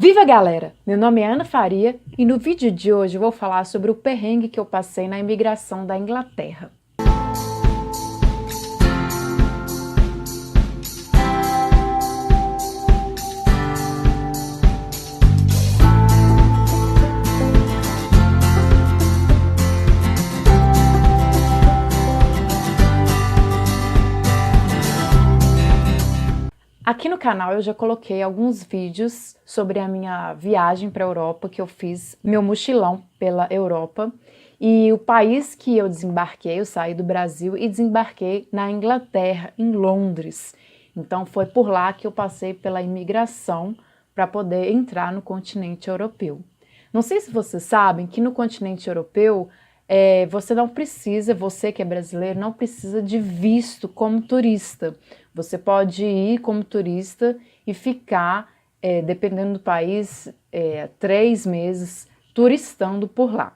Viva galera! Meu nome é Ana Faria e no vídeo de hoje eu vou falar sobre o perrengue que eu passei na imigração da Inglaterra. Aqui no canal eu já coloquei alguns vídeos sobre a minha viagem para a Europa, que eu fiz meu mochilão pela Europa. E o país que eu desembarquei, eu saí do Brasil e desembarquei na Inglaterra, em Londres. Então foi por lá que eu passei pela imigração para poder entrar no continente europeu. Não sei se vocês sabem que no continente europeu você não precisa, você que é brasileiro, não precisa de visto como turista. Você pode ir como turista e ficar, dependendo do país, 3 meses turistando por lá.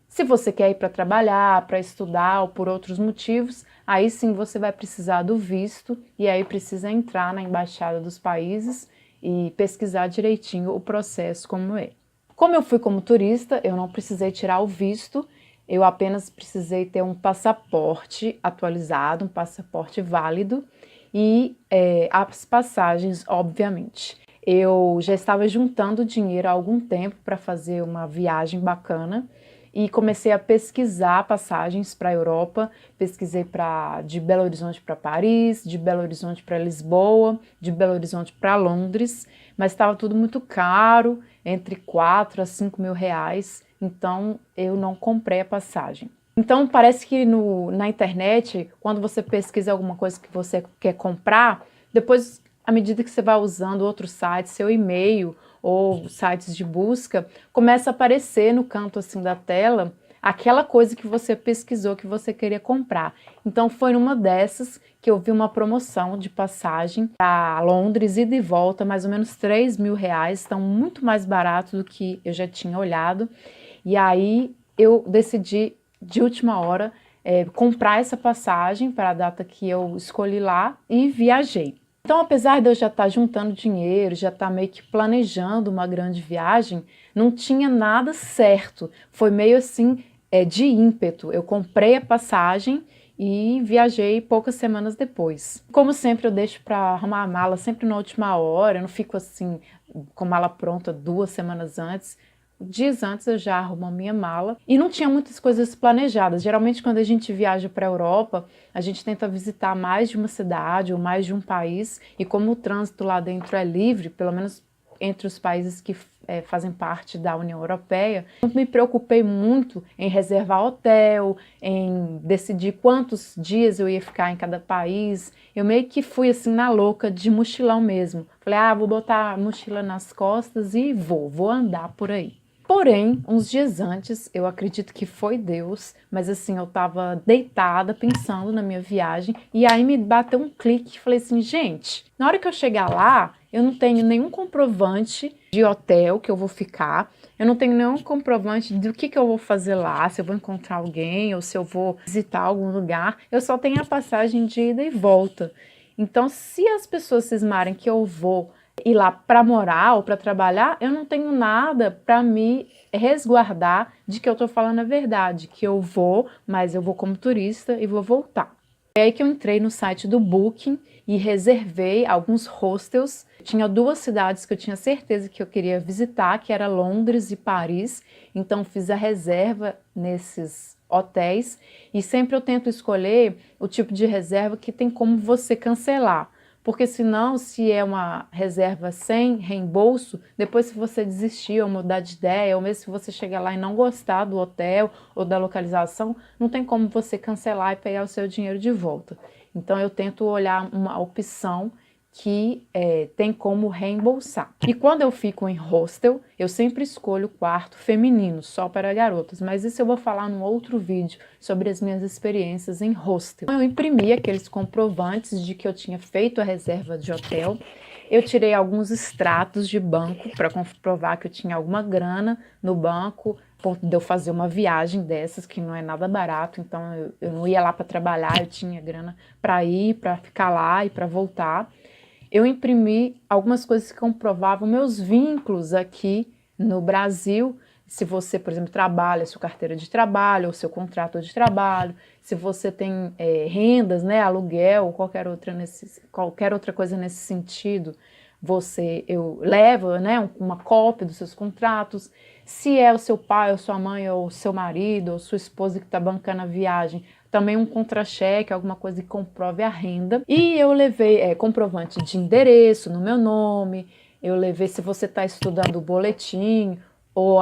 Se você quer ir para trabalhar, para estudar ou por outros motivos, aí sim você vai precisar do visto e aí precisa entrar na embaixada dos países e pesquisar direitinho o processo como é. Como eu fui como turista, eu não precisei tirar o visto, eu apenas precisei ter um passaporte atualizado, um passaporte válido e as passagens, obviamente. Eu já estava juntando dinheiro há algum tempo para fazer uma viagem bacana e comecei a pesquisar passagens para a Europa. Pesquisei de Belo Horizonte para Paris, de Belo Horizonte para Lisboa, de Belo Horizonte para Londres, mas estava tudo muito caro, entre 4 a 5 mil reais, então eu não comprei a passagem. Então parece que na internet, quando você pesquisa alguma coisa que você quer comprar, depois, à medida que você vai usando outros sites, seu e-mail ou sites de busca, começa a aparecer no canto assim da tela aquela coisa que você pesquisou que você queria comprar. Então foi numa dessas que eu vi uma promoção de passagem para Londres, ida e volta, mais ou menos 3 mil reais, estão muito mais barato do que eu já tinha olhado. E aí eu decidi, de última hora, comprar essa passagem para a data que eu escolhi lá e viajei. Então, apesar de eu já estar juntando dinheiro, já estar meio que planejando uma grande viagem, não tinha nada certo. Foi meio assim, de ímpeto. Eu comprei a passagem e viajei poucas semanas depois. Como sempre, eu deixo para arrumar a mala sempre na última hora, eu não fico assim com a mala pronta 2 semanas antes. Dias antes eu já arrumo a minha mala e não tinha muitas coisas planejadas. Geralmente quando a gente viaja para a Europa, a gente tenta visitar mais de uma cidade ou mais de um país, e como o trânsito lá dentro é livre, pelo menos entre os países que fazem parte da União Europeia, eu me preocupei muito em reservar hotel, em decidir quantos dias eu ia ficar em cada país. Eu meio que fui assim na louca de mochilão mesmo. Falei, vou botar a mochila nas costas e vou andar por aí. Porém, uns dias antes, eu acredito que foi Deus, mas assim, eu tava deitada pensando na minha viagem e aí me bateu um clique e falei assim, gente, na hora que eu chegar lá, eu não tenho nenhum comprovante de hotel que eu vou ficar, eu não tenho nenhum comprovante do que eu vou fazer lá, se eu vou encontrar alguém ou se eu vou visitar algum lugar, eu só tenho a passagem de ida e volta. Então, se as pessoas cismarem que eu vou ir lá para morar ou para trabalhar, eu não tenho nada para me resguardar de que eu estou falando a verdade, que eu vou, mas eu vou como turista e vou voltar. É aí que eu entrei no site do Booking e reservei alguns hostels. Tinha 2 cidades que eu tinha certeza que eu queria visitar, que era Londres e Paris, então fiz a reserva nesses hotéis e sempre eu tento escolher o tipo de reserva que tem como você cancelar. Porque senão, se é uma reserva sem reembolso, depois se você desistir ou mudar de ideia, ou mesmo se você chegar lá e não gostar do hotel ou da localização, não tem como você cancelar e pegar o seu dinheiro de volta. Então eu tento olhar uma opção que tem como reembolsar. E quando eu fico em hostel, eu sempre escolho quarto feminino, só para garotas, mas isso eu vou falar num outro vídeo sobre as minhas experiências em hostel. Eu imprimi aqueles comprovantes de que eu tinha feito a reserva de hotel, eu tirei alguns extratos de banco para comprovar que eu tinha alguma grana no banco, ponto de eu fazer uma viagem dessas, que não é nada barato, então eu não ia lá para trabalhar, eu tinha grana para ir, para ficar lá e para voltar. eu imprimi algumas coisas que comprovavam meus vínculos aqui no Brasil. Se você, por exemplo, trabalha, sua carteira de trabalho, ou seu contrato de trabalho, se você tem rendas, né, aluguel, ou qualquer outra coisa nesse sentido, eu levo, né, uma cópia dos seus contratos. Se é o seu pai, ou sua mãe, ou seu marido, ou sua esposa que está bancando a viagem, também um contra-cheque, alguma coisa que comprove a renda. E eu levei comprovante de endereço no meu nome, eu levei se você está estudando o boletim, ou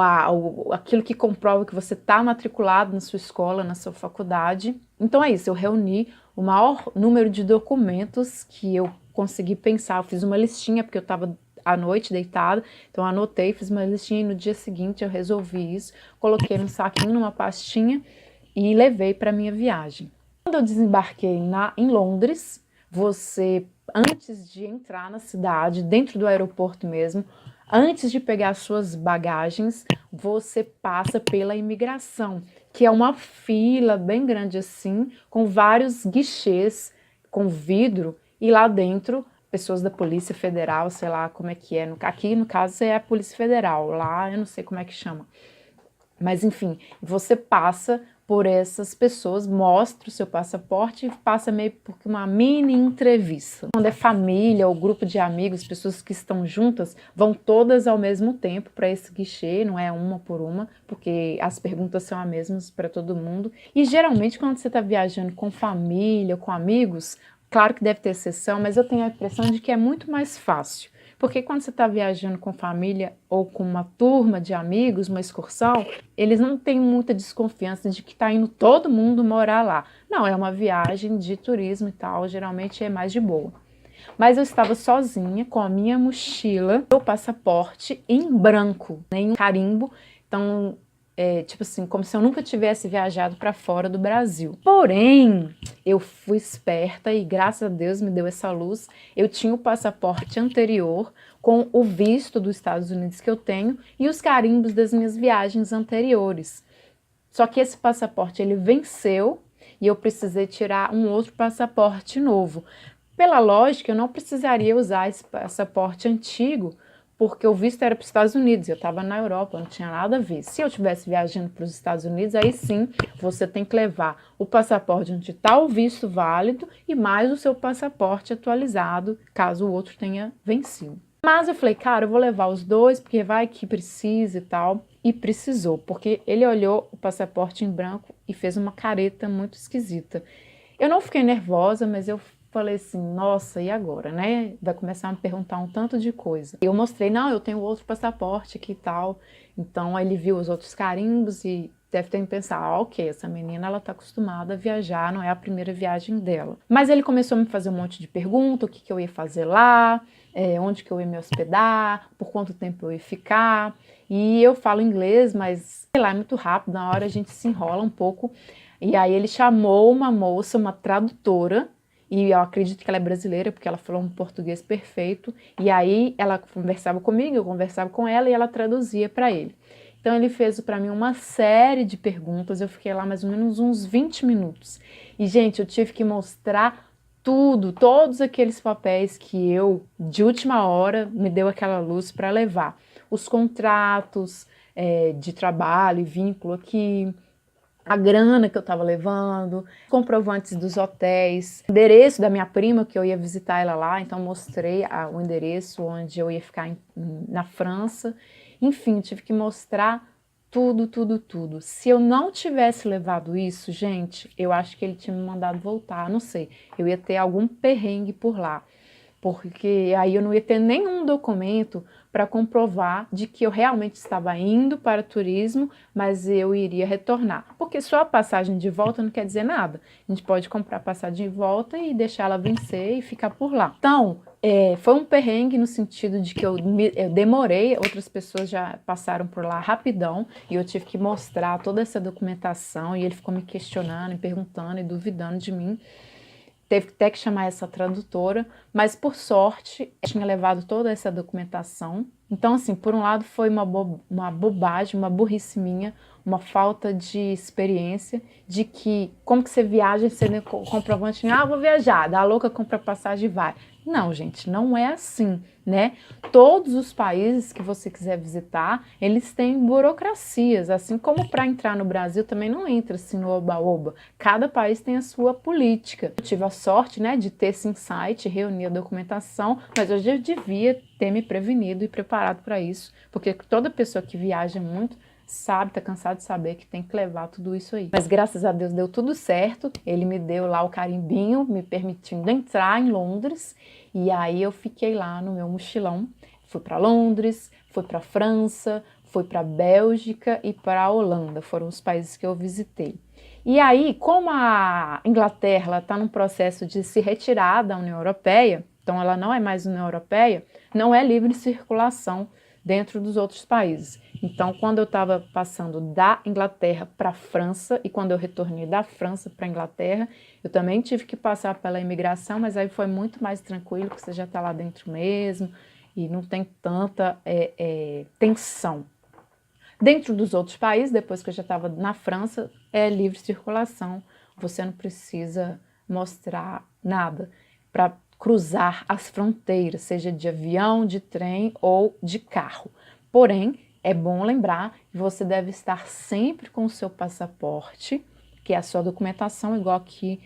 aquilo que comprova que você está matriculado na sua escola, na sua faculdade. Então é isso, eu reuni o maior número de documentos que eu consegui pensar. Eu fiz uma listinha, porque eu estava à noite deitada, então eu anotei, fiz uma listinha e no dia seguinte eu resolvi isso, coloquei num saquinho, numa pastinha e levei para minha viagem. Quando eu desembarquei em Londres, antes de entrar na cidade, dentro do aeroporto mesmo, antes de pegar as suas bagagens, você passa pela imigração, que é uma fila bem grande assim, com vários guichês com vidro, e lá dentro, pessoas da Polícia Federal, sei lá como é que é. Aqui, no caso, é a Polícia Federal, lá eu não sei como é que chama. Mas enfim, você passa por essas pessoas, mostra o seu passaporte e passa meio por uma mini entrevista. Quando é família ou grupo de amigos, pessoas que estão juntas, vão todas ao mesmo tempo para esse guichê, não é uma por uma, porque as perguntas são as mesmas para todo mundo. E geralmente quando você está viajando com família, com amigos, claro que deve ter exceção, mas eu tenho a impressão de que é muito mais fácil. Porque quando você está viajando com família ou com uma turma de amigos, uma excursão, eles não têm muita desconfiança de que está indo todo mundo morar lá. Não, é uma viagem de turismo e tal, geralmente é mais de boa. Mas eu estava sozinha com a minha mochila, meu passaporte em branco, nem um carimbo, então tipo assim, como se eu nunca tivesse viajado para fora do Brasil. Porém, eu fui esperta e graças a Deus me deu essa luz. Eu tinha o passaporte anterior com o visto dos Estados Unidos que eu tenho e os carimbos das minhas viagens anteriores. Só que esse passaporte ele venceu e eu precisei tirar um outro passaporte novo. Pela lógica, eu não precisaria usar esse passaporte antigo, porque o visto era para os Estados Unidos, eu estava na Europa, não tinha nada a ver. Se eu estivesse viajando para os Estados Unidos, aí sim, você tem que levar o passaporte onde está o visto válido e mais o seu passaporte atualizado, caso o outro tenha vencido. Mas eu falei, cara, eu vou levar os dois, porque vai que precisa e tal. E precisou, porque ele olhou o passaporte em branco e fez uma careta muito esquisita. Eu não fiquei nervosa, mas eu falei assim, nossa, e agora, né? Vai começar a me perguntar um tanto de coisa. Eu mostrei, não, eu tenho outro passaporte aqui e tal. Então, aí ele viu os outros carimbos e deve ter pensado, ok, essa menina, ela tá acostumada a viajar, não é a primeira viagem dela. Mas ele começou a me fazer um monte de perguntas, o que que eu ia fazer lá, onde que eu ia me hospedar, por quanto tempo eu ia ficar. E eu falo inglês, mas, sei lá, é muito rápido, na hora a gente se enrola um pouco. E aí ele chamou uma moça, uma tradutora, e eu acredito que ela é brasileira, porque ela falou um português perfeito, e aí ela conversava comigo, eu conversava com ela e ela traduzia para ele. Então ele fez para mim uma série de perguntas, eu fiquei lá mais ou menos uns 20 minutos. E gente, eu tive que mostrar tudo, todos aqueles papéis que eu, de última hora, me deu aquela luz para levar. Os contratos de trabalho e vínculo aqui, a grana que eu estava levando, comprovantes dos hotéis, o endereço da minha prima, que eu ia visitar ela lá, então mostrei o endereço onde eu ia ficar na França. Enfim, tive que mostrar tudo, tudo, tudo. Se eu não tivesse levado isso, gente, eu acho que ele tinha me mandado voltar, não sei. Eu ia ter algum perrengue por lá, porque aí eu não ia ter nenhum documento para comprovar de que eu realmente estava indo para turismo, mas eu iria retornar. Porque só a passagem de volta não quer dizer nada. A gente pode comprar a passagem de volta e deixar ela vencer e ficar por lá. Então, foi um perrengue no sentido de que eu demorei, outras pessoas já passaram por lá rapidão e eu tive que mostrar toda essa documentação e ele ficou me questionando, me perguntando e duvidando de mim. Teve até que chamar essa tradutora, mas por sorte eu tinha levado toda essa documentação. Então, assim, por um lado foi uma bobagem, uma burrice minha, uma falta de experiência, de que como que você viaja sendo comprovante, vou viajar, dá a louca, compra passagem e vai. Não, gente, não é assim, né? Todos os países que você quiser visitar, eles têm burocracias, assim como para entrar no Brasil também não entra assim no oba-oba. Cada país tem a sua política. Eu tive a sorte, né, de ter esse insight, reunir a documentação, mas eu já devia ter me prevenido e preparado para isso, porque toda pessoa que viaja muito sabe, tá cansado de saber que tem que levar tudo isso aí. Mas graças a Deus deu tudo certo, ele me deu lá o carimbinho, me permitindo entrar em Londres, e aí eu fiquei lá no meu mochilão, fui para Londres, fui para França, fui para Bélgica e para a Holanda, foram os países que eu visitei. E aí, como a Inglaterra está num processo de se retirar da União Europeia, então ela não é mais União Europeia, não é livre circulação dentro dos outros países. Então, quando eu estava passando da Inglaterra para a França e quando eu retornei da França para a Inglaterra, eu também tive que passar pela imigração, mas aí foi muito mais tranquilo, porque você já está lá dentro mesmo e não tem tanta tensão. Dentro dos outros países, depois que eu já estava na França, é livre circulação, você não precisa mostrar nada para cruzar as fronteiras, seja de avião, de trem ou de carro. Porém, é bom lembrar que você deve estar sempre com o seu passaporte, que é a sua documentação, igual que,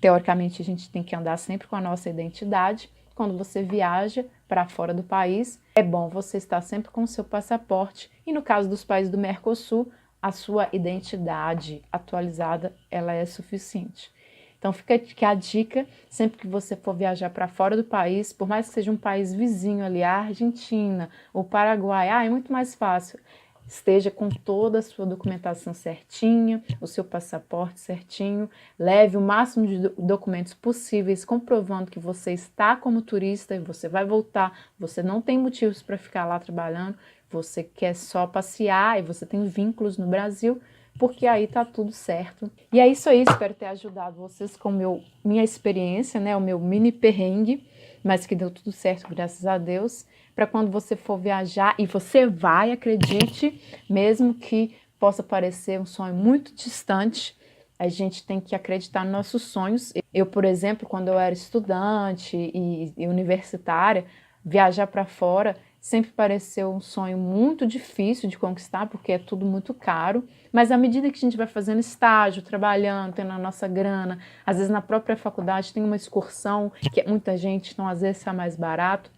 teoricamente, a gente tem que andar sempre com a nossa identidade. Quando você viaja para fora do país, é bom você estar sempre com o seu passaporte. E no caso dos países do Mercosul, a sua identidade atualizada, ela é suficiente. Então fica aqui a dica, sempre que você for viajar para fora do país, por mais que seja um país vizinho ali, a Argentina, o Paraguai, é muito mais fácil. Esteja com toda a sua documentação certinha, o seu passaporte certinho, leve o máximo de documentos possíveis, comprovando que você está como turista e você vai voltar, você não tem motivos para ficar lá trabalhando, você quer só passear e você tem vínculos no Brasil, porque aí tá tudo certo. E é isso aí, espero ter ajudado vocês com minha experiência, né, o meu mini perrengue, mas que deu tudo certo, graças a Deus, para quando você for viajar, e você vai, acredite, mesmo que possa parecer um sonho muito distante, a gente tem que acreditar nos nossos sonhos. Eu, por exemplo, quando eu era estudante e universitária, viajar para fora sempre pareceu um sonho muito difícil de conquistar, porque é tudo muito caro, mas à medida que a gente vai fazendo estágio, trabalhando, tendo a nossa grana, às vezes na própria faculdade tem uma excursão, que é muita gente, então às vezes é mais barato,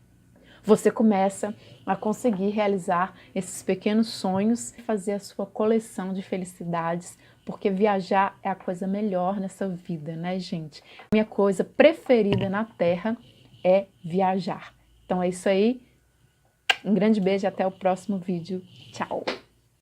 você começa a conseguir realizar esses pequenos sonhos e fazer a sua coleção de felicidades, porque viajar é a coisa melhor nessa vida, né, gente? Minha coisa preferida na Terra é viajar. Então é isso aí. Um grande beijo e até o próximo vídeo. Tchau!